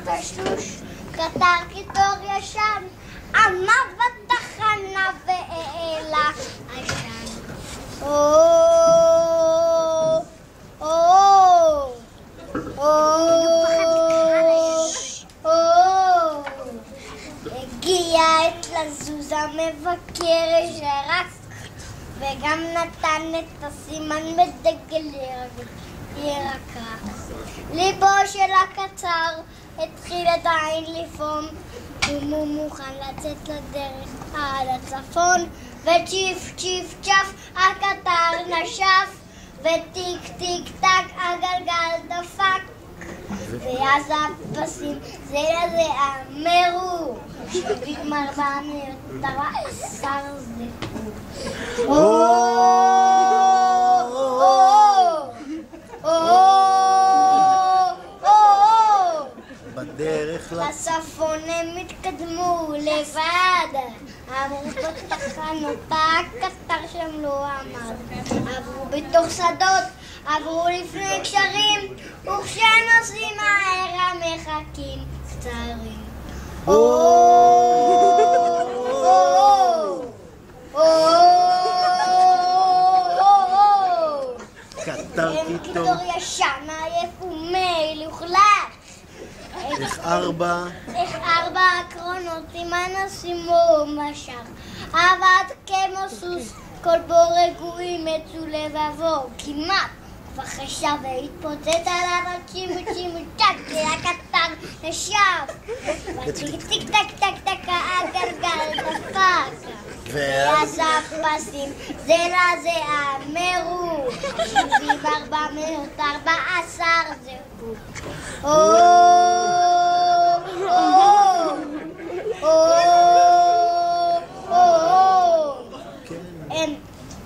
תשוש, קטר קיטור ישן, עמד בתחנה ואלה עשן. הגיעה עת לזוז המבקר שרק וגם נתן את הסימן בדגל ירקרק. ליבו של הקצר התחיל עדיין לפעום, הוא מוכן לצאת לדרך על הצפון, וצ'יף צ'יף צ'ף הקטר נשף, וטיק טיק טק הגלגל דפק, ואז הפסים זה לזה אמרו שנגמר במיותר 10 זכו. בדרך לצפון הם התקדמו לבד, עברו בתחנות, הקטר שם לא עמד, עברו בתוך שדות, עברו לפני קשרים, וכשנוסעים מהר המחכים קצרים. קטר קיטור ישן עייף ומלוכלך, איך 4 הקרונות עם אנשים או משך, עבד כמו סוס, כל בו רגועים מצו לבבו, כמעט כבר חשב והתפוצץ עליו צ'ימו צ'ימו צ'ק, הקטר נשב, וטיק טיק טק טק טק הגלגל דפק, ואז הפסים זה לזה אמרו, 7414 זכו.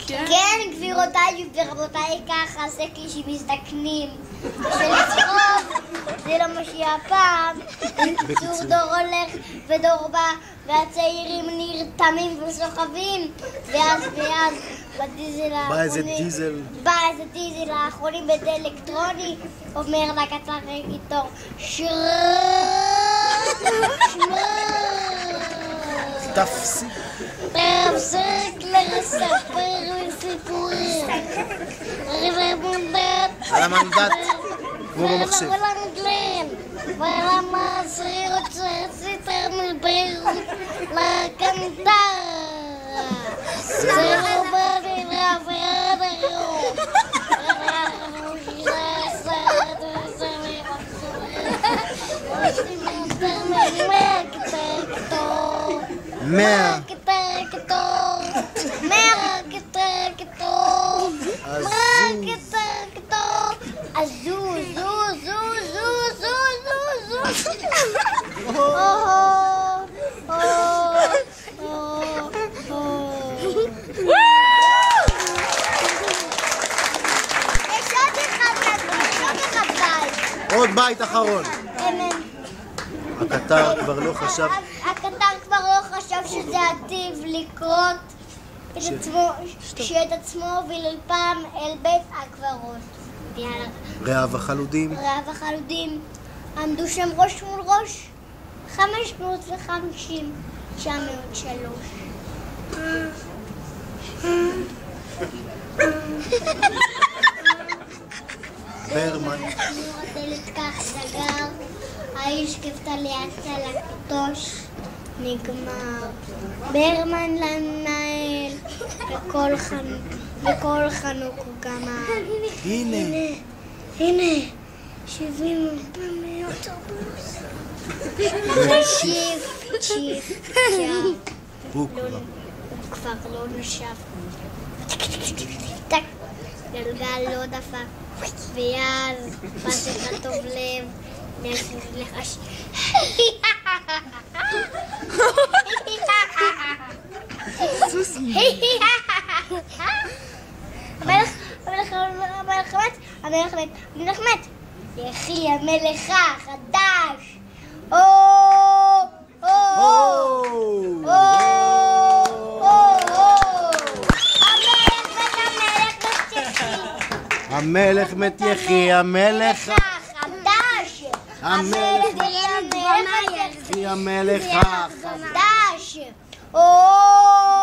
כן, גבירותיי ורבותיי, ככה זה כשמזדקנים. שלצחוק זה לא מה שיהיה פעם. בקיצור, דור הולך ודור בא, והצעירים נרתמים וסוחבים, ואז בדיזל האחרונים בדלקטרוני אומר לקטר קיטור תפסיק לספר סיפורים על המנדט כמו במחשב ולמה הסרירות שרציתם מבריאות לקנטרה זה לא בני לעברד היום עוד בית אחרון. הקטר כבר לא חשב שזה עתיב לקרות שאת עצמו הוביל פעם אל בית הקברות. רעב החלודים עמדו שם ראש מול ראש, 550, 903. ברמן הדלת כך סגר, האיש כפתה ליד צלקתוש נגמר. ברמן למנהל וכל חנוך הוא גמר. הנה 70 אוטובוס צ'יף צ'יף הוא כבר לא נשב, טק גלגל לא דפק, ואז פסק הטוב לב נשב לחש המלך מת, יחי המלך החדש. המלך מת יחי המלך החדש. המלך המלך החדש. או